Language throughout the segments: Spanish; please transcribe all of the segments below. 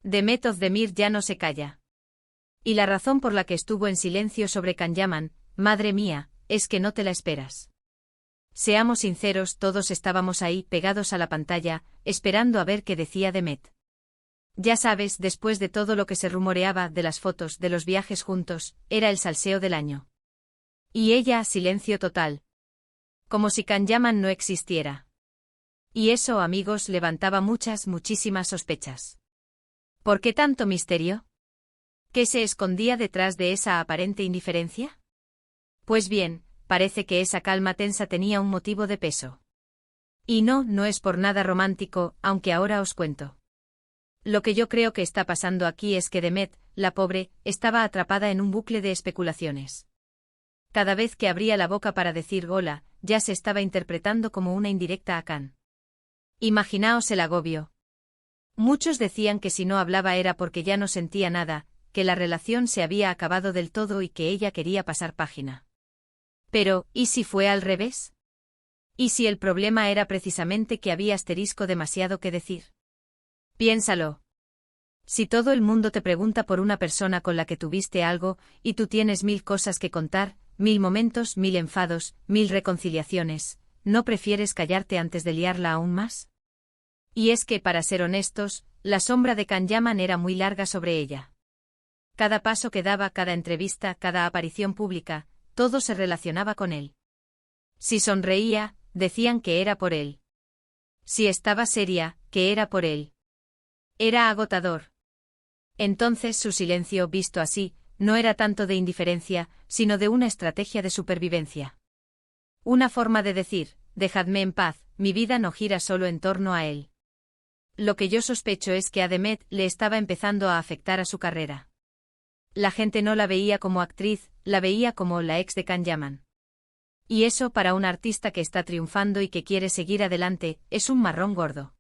Demet Özdemir ya no se calla. Y la razón por la que estuvo en silencio sobre Can Yaman, madre mía, es que no te la esperas. Seamos sinceros, todos estábamos ahí, pegados a la pantalla, esperando a ver qué decía Demet. Ya sabes, después de todo lo que se rumoreaba, de las fotos, de los viajes juntos, era el salseo del año. Y ella, silencio total. Como si Can Yaman no existiera. Y eso, amigos, levantaba muchísimas sospechas. ¿Por qué tanto misterio? ¿Qué se escondía detrás de esa aparente indiferencia? Pues bien, parece que esa calma tensa tenía un motivo de peso. Y no es por nada romántico, aunque ahora os cuento. Lo que yo creo que está pasando aquí es que Demet, la pobre, estaba atrapada en un bucle de especulaciones. Cada vez que abría la boca para decir hola, ya se estaba interpretando como una indirecta a Can. Imaginaos el agobio. Muchos decían que si no hablaba era porque ya no sentía nada, que la relación se había acabado del todo y que ella quería pasar página. Pero, ¿y si fue al revés? ¿Y si el problema era precisamente que había demasiado que decir? Piénsalo. Si todo el mundo te pregunta por una persona con la que tuviste algo, y tú tienes 1000 cosas que contar, 1000 momentos, 1000 enfados, 1000 reconciliaciones, ¿no prefieres callarte antes de liarla aún más? Y es que, para ser honestos, la sombra de Can Yaman era muy larga sobre ella. Cada paso que daba, cada entrevista, cada aparición pública, todo se relacionaba con él. Si sonreía, decían que era por él. Si estaba seria, que era por él. Era agotador. Entonces su silencio, visto así, no era tanto de indiferencia, sino de una estrategia de supervivencia. Una forma de decir, dejadme en paz, mi vida no gira solo en torno a él. Lo que yo sospecho es que a Demet le estaba empezando a afectar a su carrera. La gente no la veía como actriz, la veía como la ex de Can Yaman. Y eso, para un artista que está triunfando y que quiere seguir adelante, es un marrón gordo.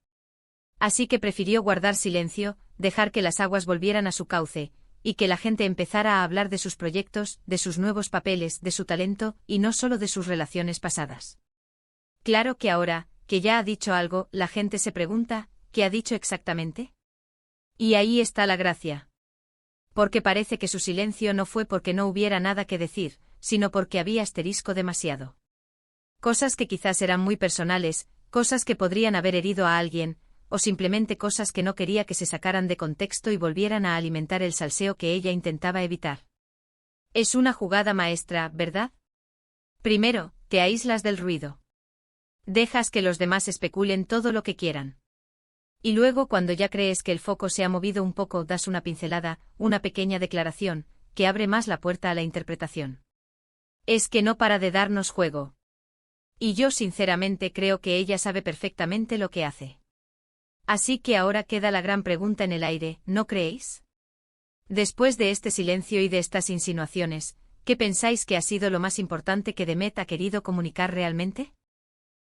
Así que prefirió guardar silencio, dejar que las aguas volvieran a su cauce, y que la gente empezara a hablar de sus proyectos, de sus nuevos papeles, de su talento, y no solo de sus relaciones pasadas. Claro que ahora, que ya ha dicho algo, la gente se pregunta, ¿qué ha dicho exactamente? Y ahí está la gracia. Porque parece que su silencio no fue porque no hubiera nada que decir, sino porque había demasiado. Cosas que quizás eran muy personales, cosas que podrían haber herido a alguien, o simplemente cosas que no quería que se sacaran de contexto y volvieran a alimentar el salseo que ella intentaba evitar. Es una jugada maestra, ¿verdad? Primero, te aíslas del ruido. Dejas que los demás especulen todo lo que quieran. Y luego, cuando ya crees que el foco se ha movido un poco, das una pincelada, una pequeña declaración, que abre más la puerta a la interpretación. Es que no para de darnos juego. Y yo sinceramente creo que ella sabe perfectamente lo que hace. Así que ahora queda la gran pregunta en el aire, ¿no creéis? Después de este silencio y de estas insinuaciones, ¿qué pensáis que ha sido lo más importante que Demet ha querido comunicar realmente?